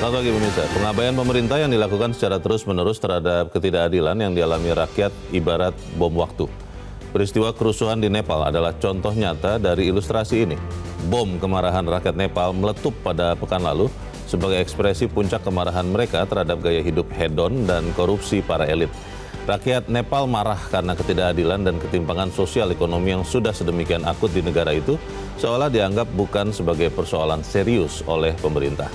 Selamat pagi pemirsa. Pengabaian pemerintah yang dilakukan secara terus-menerus terhadap ketidakadilan yang dialami rakyat ibarat bom waktu. Peristiwa kerusuhan di Nepal adalah contoh nyata dari ilustrasi ini. Bom kemarahan rakyat Nepal meletup pada pekan lalu sebagai ekspresi puncak kemarahan mereka terhadap gaya hidup hedon dan korupsi para elit. Rakyat Nepal marah karena ketidakadilan dan ketimpangan sosial ekonomi yang sudah sedemikian akut di negara itu, seolah dianggap bukan sebagai persoalan serius oleh pemerintah.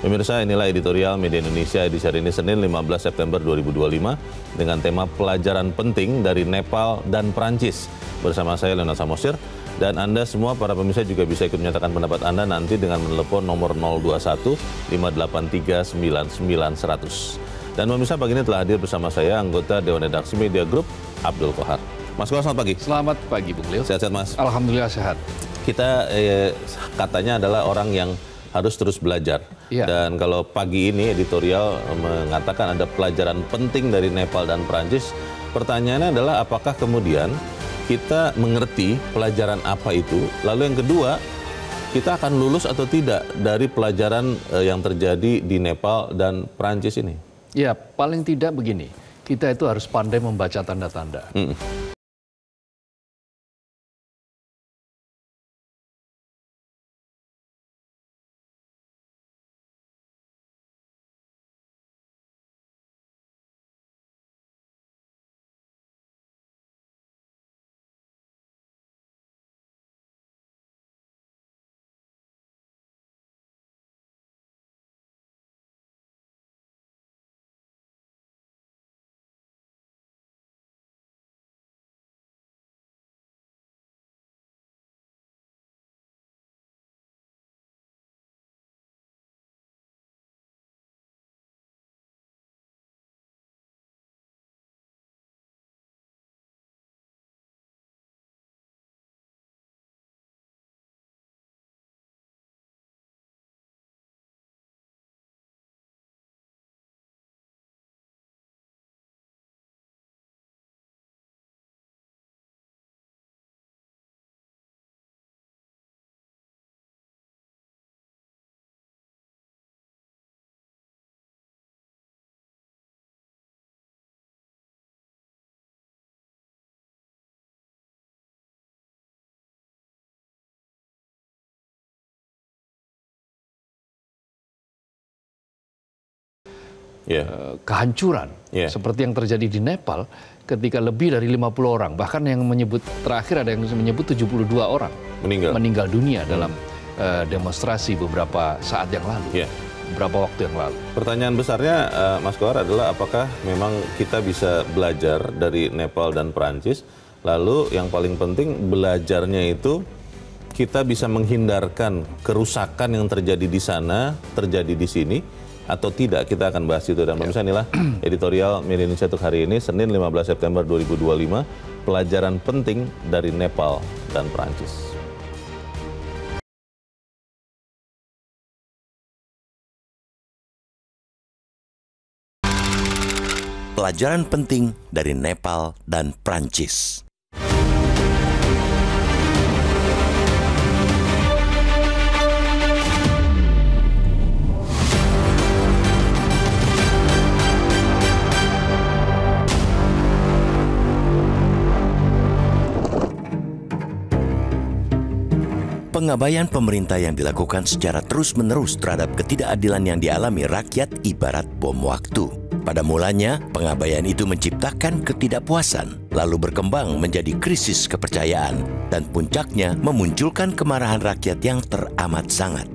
Pemirsa, inilah editorial Media Indonesia edisi hari ini Senin 15 September 2025 dengan tema pelajaran penting dari Nepal dan Prancis. Bersama saya Leonard Samosir dan Anda semua para pemirsa juga bisa ikut menyatakan pendapat Anda nanti dengan menelepon nomor 021 583 99 100. Dan pemirsa, pagi ini telah hadir bersama saya anggota Dewan Redaksi Media Group Abdul Kohar. Mas Kohar, selamat pagi. Selamat pagi Bung Leo. Sehat-sehat Mas? Alhamdulillah sehat. Kita katanya adalah orang yang harus terus belajar. Ya. Dan kalau pagi ini editorial mengatakan ada pelajaran penting dari Nepal dan Prancis, pertanyaannya adalah apakah kemudian kita mengerti pelajaran apa itu, lalu yang kedua, kita akan lulus atau tidak dari pelajaran yang terjadi di Nepal dan Prancis ini? Ya, paling tidak begini, kita itu harus pandai membaca tanda-tanda. Kehancuran seperti yang terjadi di Nepal ketika lebih dari 50 orang, bahkan yang menyebut terakhir ada yang menyebut 72 orang meninggal dunia dalam demonstrasi beberapa saat yang lalu, beberapa waktu yang lalu. Pertanyaan besarnya Mas Kohar adalah apakah memang kita bisa belajar dari Nepal dan Prancis, lalu yang paling penting belajarnya itu kita bisa menghindarkan kerusakan yang terjadi di sana terjadi di sini atau tidak. Kita akan bahas itu. Dan pemirsa, inilah editorial Media Indonesia untuk hari ini Senin 15 September 2025, pelajaran penting dari Nepal dan Prancis. Pelajaran penting dari Nepal dan Prancis. Pengabaian pemerintah yang dilakukan secara terus-menerus terhadap ketidakadilan yang dialami rakyat ibarat bom waktu. Pada mulanya, pengabaian itu menciptakan ketidakpuasan, lalu berkembang menjadi krisis kepercayaan, dan puncaknya memunculkan kemarahan rakyat yang teramat sangat.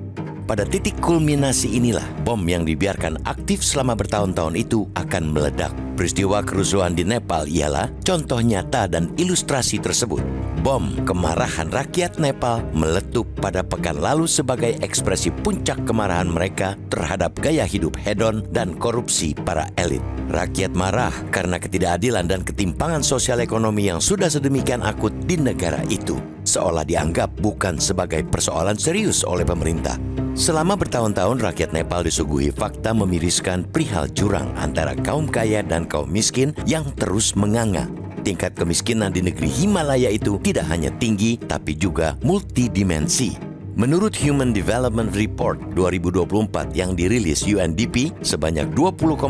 Pada titik kulminasi inilah, bom yang dibiarkan aktif selama bertahun-tahun itu akan meledak. Peristiwa kerusuhan di Nepal ialah contoh nyata dan ilustrasi tersebut. Bom kemarahan rakyat Nepal meletup pada pekan lalu sebagai ekspresi puncak kemarahan mereka terhadap gaya hidup hedon dan korupsi para elit. Rakyat marah karena ketidakadilan dan ketimpangan sosial ekonomi yang sudah sedemikian akut di negara itu, seolah dianggap bukan sebagai persoalan serius oleh pemerintah. Selama bertahun-tahun rakyat Nepal disuguhi fakta memiriskan perihal jurang antara kaum kaya dan kaum miskin yang terus menganga. Tingkat kemiskinan di negeri Himalaya itu tidak hanya tinggi tapi juga multidimensi. Menurut Human Development Report 2024 yang dirilis UNDP, sebanyak 20,1%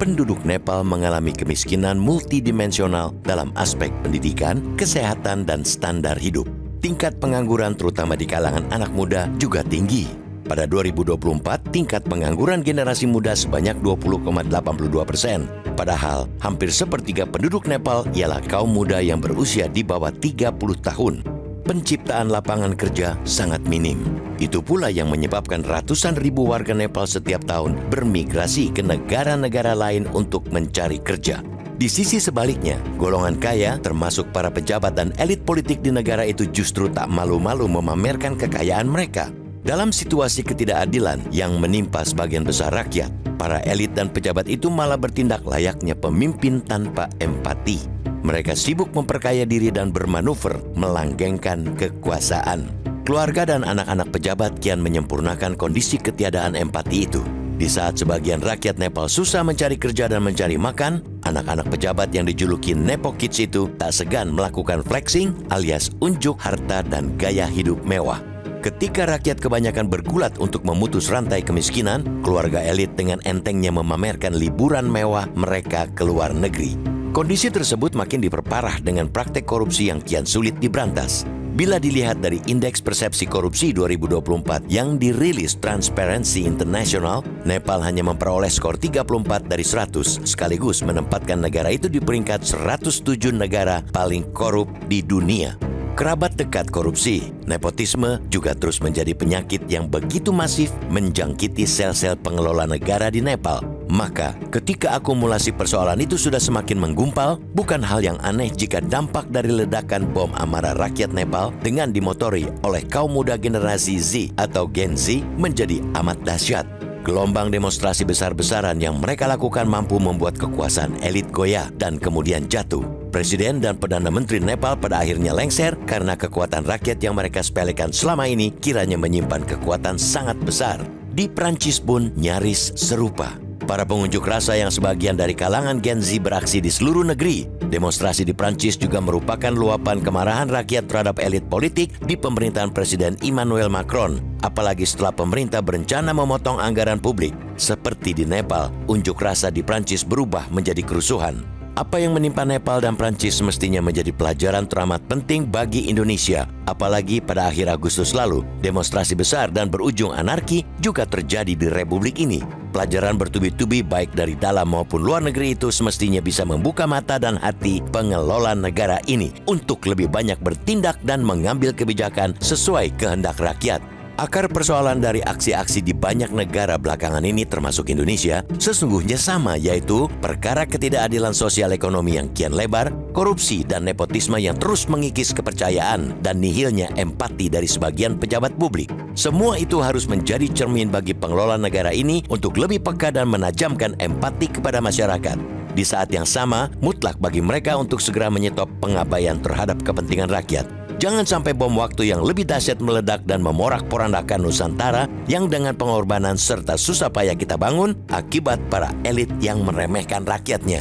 penduduk Nepal mengalami kemiskinan multidimensional dalam aspek pendidikan, kesehatan, dan standar hidup. Tingkat pengangguran terutama di kalangan anak muda juga tinggi. Pada 2024, tingkat pengangguran generasi muda sebanyak 20,82%. Padahal, hampir sepertiga penduduk Nepal ialah kaum muda yang berusia di bawah 30 tahun. Penciptaan lapangan kerja sangat minim. Itu pula yang menyebabkan ratusan ribu warga Nepal setiap tahun bermigrasi ke negara-negara lain untuk mencari kerja. Di sisi sebaliknya, golongan kaya termasuk para pejabat dan elit politik di negara itu justru tak malu-malu memamerkan kekayaan mereka. Dalam situasi ketidakadilan yang menimpa sebagian besar rakyat, para elit dan pejabat itu malah bertindak layaknya pemimpin tanpa empati. Mereka sibuk memperkaya diri dan bermanuver melanggengkan kekuasaan. Keluarga dan anak-anak pejabat kian menyempurnakan kondisi ketiadaan empati itu. Di saat sebagian rakyat Nepal susah mencari kerja dan mencari makan, anak-anak pejabat yang dijuluki Nepo Kids itu tak segan melakukan flexing alias unjuk harta dan gaya hidup mewah. Ketika rakyat kebanyakan bergulat untuk memutus rantai kemiskinan, keluarga elit dengan entengnya memamerkan liburan mewah mereka ke luar negeri. Kondisi tersebut makin diperparah dengan praktek korupsi yang kian sulit diberantas. Bila dilihat dari Indeks Persepsi Korupsi 2024 yang dirilis Transparency International, Nepal hanya memperoleh skor 34 dari 100, sekaligus menempatkan negara itu di peringkat 107 negara paling korup di dunia. Kerabat dekat korupsi, nepotisme juga terus menjadi penyakit yang begitu masif menjangkiti sel-sel pengelola negara di Nepal. Maka, ketika akumulasi persoalan itu sudah semakin menggumpal, bukan hal yang aneh jika dampak dari ledakan bom amarah rakyat Nepal dengan dimotori oleh kaum muda generasi Z atau Gen Z menjadi amat dahsyat. Gelombang demonstrasi besar-besaran yang mereka lakukan mampu membuat kekuasaan elit goyah dan kemudian jatuh. Presiden dan Perdana Menteri Nepal pada akhirnya lengser karena kekuatan rakyat yang mereka sepelekan selama ini kiranya menyimpan kekuatan sangat besar. Di Prancis pun nyaris serupa. Para pengunjuk rasa yang sebagian dari kalangan Gen Z beraksi di seluruh negeri. Demonstrasi di Prancis juga merupakan luapan kemarahan rakyat terhadap elit politik di pemerintahan Presiden Emmanuel Macron. Apalagi setelah pemerintah berencana memotong anggaran publik. Seperti di Nepal, unjuk rasa di Prancis berubah menjadi kerusuhan. Apa yang menimpa Nepal dan Prancis mestinya menjadi pelajaran teramat penting bagi Indonesia. Apalagi pada akhir Agustus lalu, demonstrasi besar dan berujung anarki juga terjadi di Republik ini. Pelajaran bertubi-tubi baik dari dalam maupun luar negeri itu semestinya bisa membuka mata dan hati pengelola negara ini untuk lebih banyak bertindak dan mengambil kebijakan sesuai kehendak rakyat. Akar persoalan dari aksi-aksi di banyak negara belakangan ini termasuk Indonesia sesungguhnya sama, yaitu perkara ketidakadilan sosial ekonomi yang kian lebar, korupsi dan nepotisme yang terus mengikis kepercayaan, dan nihilnya empati dari sebagian pejabat publik. Semua itu harus menjadi cermin bagi pengelola negara ini untuk lebih peka dan menajamkan empati kepada masyarakat. Di saat yang sama, mutlak bagi mereka untuk segera menyetop pengabaian terhadap kepentingan rakyat. Jangan sampai bom waktu yang lebih dahsyat meledak dan memorak-porandakan Nusantara yang dengan pengorbanan serta susah payah kita bangun akibat para elit yang meremehkan rakyatnya.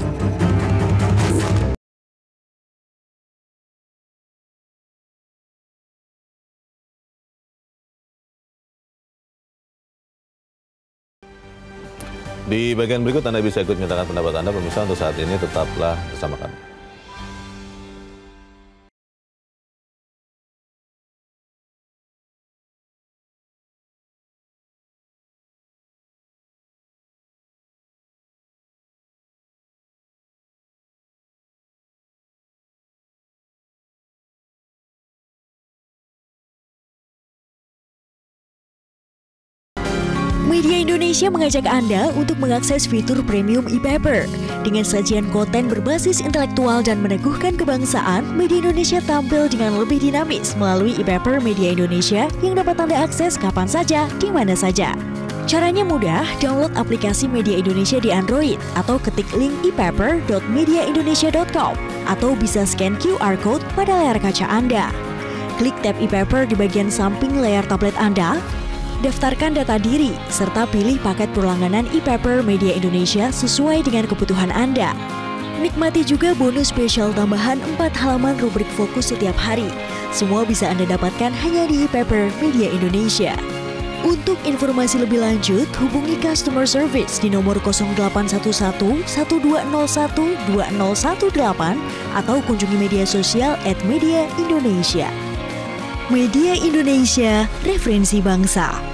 Di bagian berikut Anda bisa ikut menyatakan pendapat Anda, pemirsa. Untuk saat ini tetaplah bersama kami. Media Indonesia mengajak Anda untuk mengakses fitur premium e-paper. Dengan sajian konten berbasis intelektual dan meneguhkan kebangsaan, Media Indonesia tampil dengan lebih dinamis melalui e-paper Media Indonesia yang dapat Anda akses kapan saja, di mana saja. Caranya mudah, download aplikasi Media Indonesia di Android atau ketik link e-paper.mediaindonesia.com atau bisa scan QR Code pada layar kaca Anda. Klik tab e-paper di bagian samping layar tablet Anda. Daftarkan data diri, serta pilih paket perlangganan e-paper Media Indonesia sesuai dengan kebutuhan Anda. Nikmati juga bonus spesial tambahan 4 halaman rubrik fokus setiap hari. Semua bisa Anda dapatkan hanya di e-paper Media Indonesia. Untuk informasi lebih lanjut, hubungi customer service di nomor 0811 1201 2018 atau kunjungi media sosial @mediaindonesia. Media Indonesia, referensi bangsa.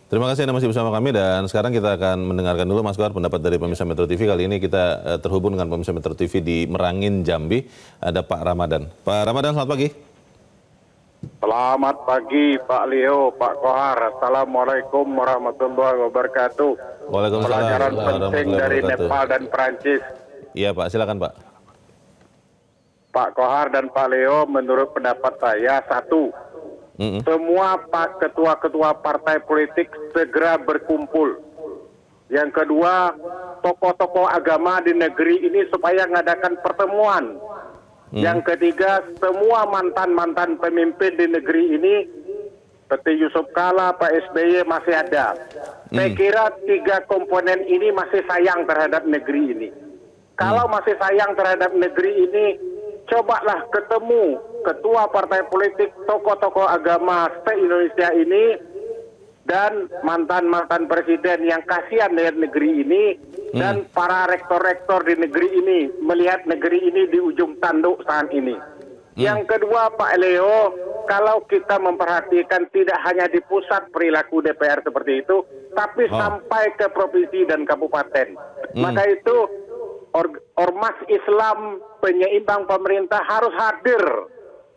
Terima kasih Anda masih bersama kami dan sekarang kita akan mendengarkan dulu Mas Kohar pendapat dari pemirsa Metro TV. Kali ini kita terhubung dengan pemirsa Metro TV di Merangin, Jambi. Ada Pak Ramadan. Pak Ramadan, selamat pagi. Selamat pagi Pak Leo, Pak Kohar. Assalamualaikum warahmatullahi wabarakatuh. Waalaikumsalam. Pelajaran penting dari Nepal dan Perancis. Iya Pak, silakan Pak. Pak Kohar dan Pak Leo, menurut pendapat saya, satu, semua ketua-ketua partai politik segera berkumpul. Yang kedua, tokoh-tokoh agama di negeri ini supaya mengadakan pertemuan. Yang ketiga, semua mantan-mantan pemimpin di negeri ini, seperti Yusuf Kala, Pak SBY masih ada. Saya kira 3 komponen ini masih sayang terhadap negeri ini. Kalau masih sayang terhadap negeri ini, cobalah ketemu ketua partai politik, tokoh-tokoh agama se-Indonesia ini, dan mantan-mantan presiden yang kasihan dengan negeri ini, dan para rektor-rektor di negeri ini, melihat negeri ini di ujung tanduk saat ini. Yang kedua Pak Leo, kalau kita memperhatikan tidak hanya di pusat perilaku DPR seperti itu, tapi sampai ke provinsi dan kabupaten. Maka itu ormas Islam penyeimbang pemerintah harus hadir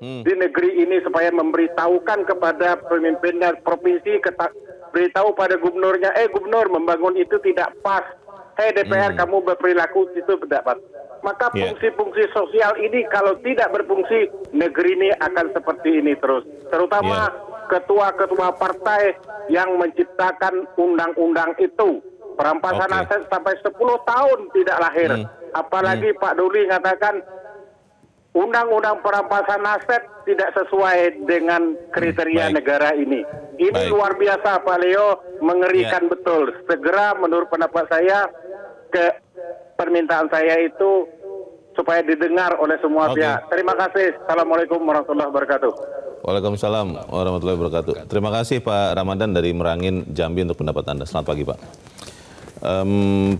di negeri ini supaya memberitahukan kepada pemimpinnya provinsi, beritahu pada gubernurnya, gubernur membangun itu tidak pas. DPR kamu berperilaku itu tidak pas. Maka fungsi-fungsi sosial ini kalau tidak berfungsi, negeri ini akan seperti ini terus. Terutama ketua-ketua partai yang menciptakan undang-undang itu. Perampasan aset sampai 10 tahun tidak lahir. Apalagi Pak Duli mengatakan undang-undang perampasan aset tidak sesuai dengan kriteria negara ini. Ini luar biasa Pak Leo, mengerikan betul. Segera menurut pendapat saya, permintaan saya itu supaya didengar oleh semua pihak. Terima kasih. Assalamualaikum warahmatullahi wabarakatuh. Waalaikumsalam warahmatullahi wabarakatuh. Terima kasih Pak Ramadan dari Merangin, Jambi untuk pendapat Anda. Selamat pagi Pak.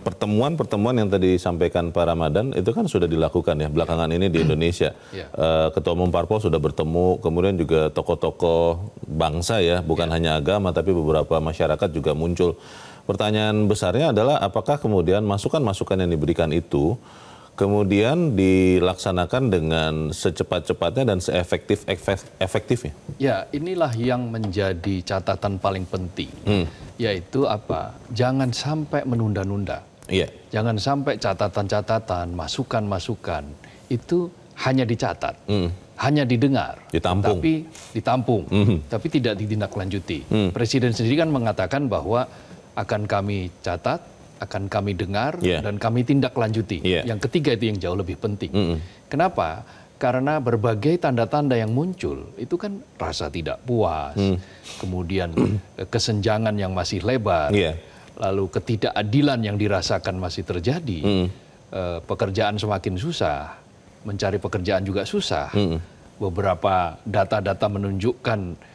Pertemuan-pertemuan yang tadi disampaikan Pak Ramadan itu kan sudah dilakukan ya belakangan ini di Indonesia. Ketua Umum Parpol sudah bertemu, kemudian juga tokoh-tokoh bangsa ya, bukan hanya agama tapi beberapa masyarakat juga muncul. Pertanyaan besarnya adalah apakah kemudian masukan-masukan yang diberikan itu kemudian dilaksanakan dengan secepat-cepatnya dan seefektifnya? Ya, inilah yang menjadi catatan paling penting, yaitu apa? Jangan sampai menunda-nunda. Jangan sampai catatan-catatan, masukan-masukan itu hanya dicatat, hanya didengar, tapi ditampung, tapi tidak ditindaklanjuti. Presiden sendiri kan mengatakan bahwa akan kami catat, akan kami dengar, dan kami tindak lanjuti. Yang ketiga itu yang jauh lebih penting. Kenapa? Karena berbagai tanda-tanda yang muncul, itu kan rasa tidak puas, kemudian kesenjangan yang masih lebar, lalu ketidakadilan yang dirasakan masih terjadi, pekerjaan semakin susah, mencari pekerjaan juga susah. Beberapa data-data menunjukkan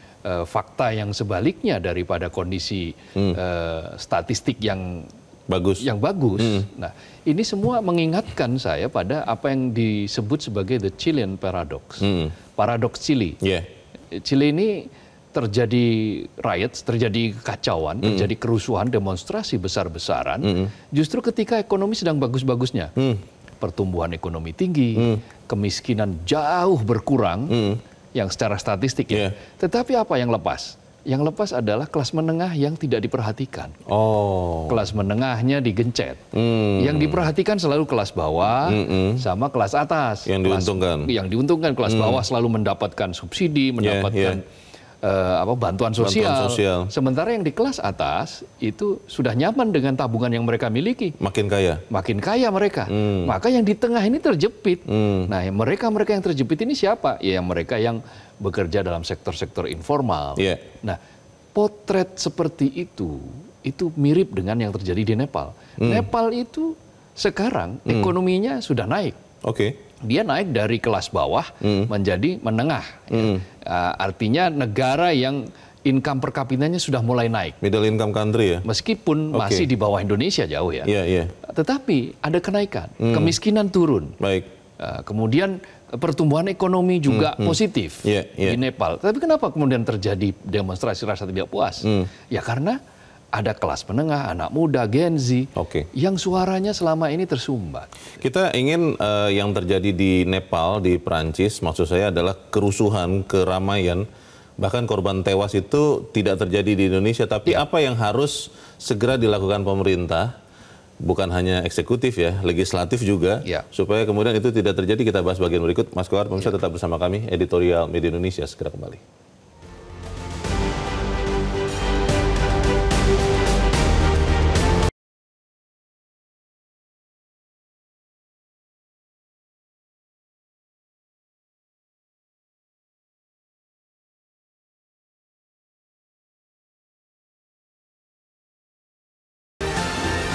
fakta yang sebaliknya daripada kondisi statistik yang bagus. Nah, ini semua mengingatkan saya pada apa yang disebut sebagai the Chilean paradox. Paradoks Chile. Chile ini terjadi riots, terjadi kekacauan, terjadi kerusuhan, demonstrasi besar-besaran. Justru ketika ekonomi sedang bagus-bagusnya. Pertumbuhan ekonomi tinggi, kemiskinan jauh berkurang, yang secara statistik ya. Tetapi apa yang lepas? Yang lepas adalah kelas menengah yang tidak diperhatikan. Kelas menengahnya digencet. Yang diperhatikan selalu kelas bawah sama kelas atas. Yang diuntungkan kelas bawah selalu mendapatkan subsidi, mendapatkan bantuan sosial. Sementara yang di kelas atas itu sudah nyaman dengan tabungan yang mereka miliki. Makin kaya mereka. Maka yang di tengah ini terjepit. Nah, mereka yang terjepit ini siapa? Ya, mereka yang bekerja dalam sektor-sektor informal. Nah, potret seperti itu itu mirip dengan yang terjadi di Nepal. Nepal itu sekarang ekonominya sudah naik. Dia naik dari kelas bawah menjadi menengah. Artinya negara yang income per kapitanya sudah mulai naik. Middle income country ya? Meskipun masih di bawah Indonesia jauh ya. Tetapi ada kenaikan, kemiskinan turun. Kemudian pertumbuhan ekonomi juga positif di Nepal. Tapi kenapa kemudian terjadi demonstrasi rasa tidak puas? Ya karena ada kelas menengah, anak muda, Gen Z, yang suaranya selama ini tersumbat. Kita ingin yang terjadi di Nepal, di Prancis, maksud saya adalah kerusuhan, keramaian, bahkan korban tewas itu tidak terjadi di Indonesia. Tapi apa yang harus segera dilakukan pemerintah, bukan hanya eksekutif ya, legislatif juga, supaya kemudian itu tidak terjadi. Kita bahas bagian berikut. Mas Kohar, pemirsa tetap bersama kami, Editorial Media Indonesia segera kembali.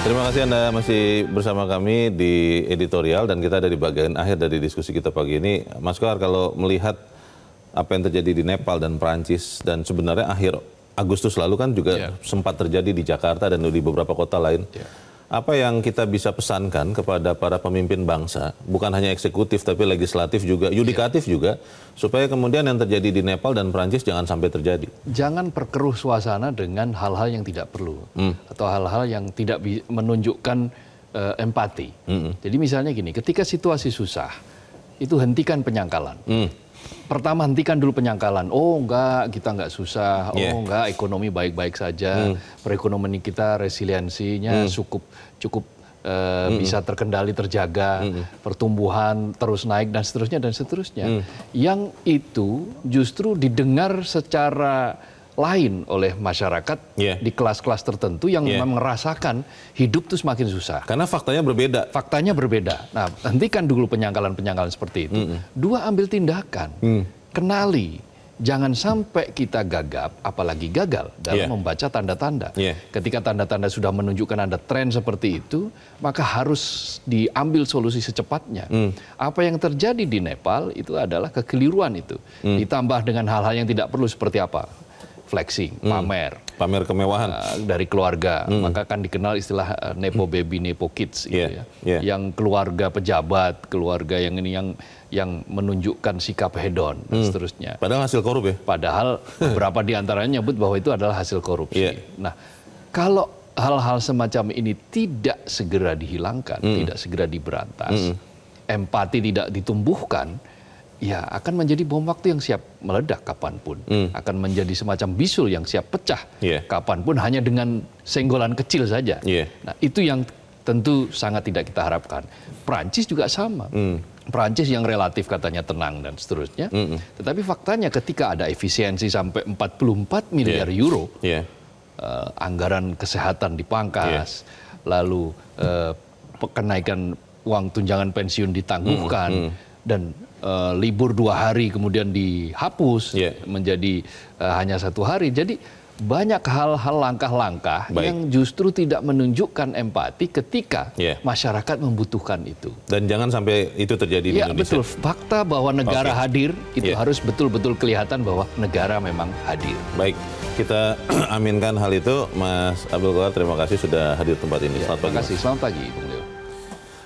Terima kasih Anda masih bersama kami di Editorial, dan kita ada di bagian akhir dari diskusi kita pagi ini. Mas Kohar, kalau melihat apa yang terjadi di Nepal dan Prancis, dan sebenarnya akhir Agustus lalu kan juga sempat terjadi di Jakarta dan di beberapa kota lain. Apa yang kita bisa pesankan kepada para pemimpin bangsa, bukan hanya eksekutif tapi legislatif juga, yudikatif juga, supaya kemudian yang terjadi di Nepal dan Prancis jangan sampai terjadi? Jangan perkeruh suasana dengan hal-hal yang tidak perlu, atau hal-hal yang tidak menunjukkan empati. Jadi misalnya gini, ketika situasi susah, itu hentikan penyangkalan. Pertama, hentikan dulu penyangkalan. Oh enggak, kita enggak susah. Oh enggak, ekonomi baik-baik saja. Perekonomian kita resiliensinya cukup bisa terkendali, terjaga. Pertumbuhan terus naik dan seterusnya dan seterusnya. Yang itu justru didengar secara lain oleh masyarakat di kelas-kelas tertentu yang memang merasakan hidup itu semakin susah. Karena faktanya berbeda. Faktanya berbeda. Nah, hentikan dulu penyangkalan-penyangkalan seperti itu. Dua, ambil tindakan. Kenali. Jangan sampai kita gagap, apalagi gagal dalam membaca tanda-tanda. Ketika tanda-tanda sudah menunjukkan ada tren seperti itu, maka harus diambil solusi secepatnya. Apa yang terjadi di Nepal itu adalah kekeliruan itu. Ditambah dengan hal-hal yang tidak perlu seperti apa? Flexing, pamer kemewahan dari keluarga, maka kan dikenal istilah nepo baby, nepo kids, gitu yang keluarga pejabat, keluarga yang ini yang menunjukkan sikap hedon dan seterusnya. Padahal hasil korup ya. Padahal beberapa diantaranya nyebut bahwa itu adalah hasil korupsi. Nah, kalau hal-hal semacam ini tidak segera dihilangkan, tidak segera diberantas, empati tidak ditumbuhkan, ya akan menjadi bom waktu yang siap meledak kapanpun. Akan menjadi semacam bisul yang siap pecah kapanpun hanya dengan senggolan kecil saja. Nah, itu yang tentu sangat tidak kita harapkan. Prancis juga sama. Prancis yang relatif katanya tenang dan seterusnya. Tetapi faktanya ketika ada efisiensi sampai 44 miliar euro, anggaran kesehatan dipangkas, lalu kenaikan uang tunjangan pensiun ditangguhkan, dan libur 2 hari kemudian dihapus menjadi hanya 1 hari. Jadi banyak hal-hal, langkah-langkah yang justru tidak menunjukkan empati ketika masyarakat membutuhkan itu. Dan jangan sampai itu terjadi di Indonesia. Betul. Fakta bahwa negara hadir itu harus betul-betul kelihatan bahwa negara memang hadir. Baik, kita aminkan hal itu. Mas Abdul Kohar, terima kasih sudah hadir tempat ini. Selamat pagi. Terima kasih. Selamat pagi, Bung Leo.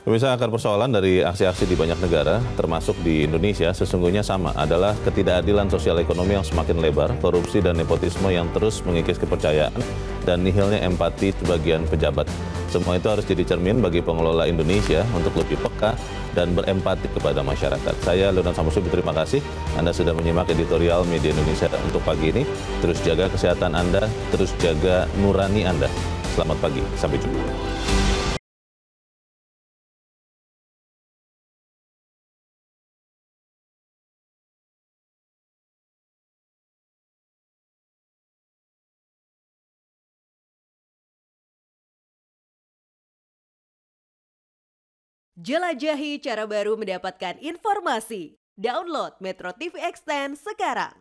Pemirsa, akar persoalan dari aksi-aksi di banyak negara, termasuk di Indonesia, sesungguhnya sama, adalah ketidakadilan sosial ekonomi yang semakin lebar, korupsi dan nepotisme yang terus mengikis kepercayaan, dan nihilnya empati sebagian pejabat. Semua itu harus jadi cermin bagi pengelola Indonesia untuk lebih peka dan berempati kepada masyarakat. Saya, Leonard Samsubi, terima kasih. Anda sudah menyimak Editorial Media Indonesia untuk pagi ini. Terus jaga kesehatan Anda, terus jaga nurani Anda. Selamat pagi, sampai jumpa. Jelajahi cara baru mendapatkan informasi. Download Metro TV Extend sekarang.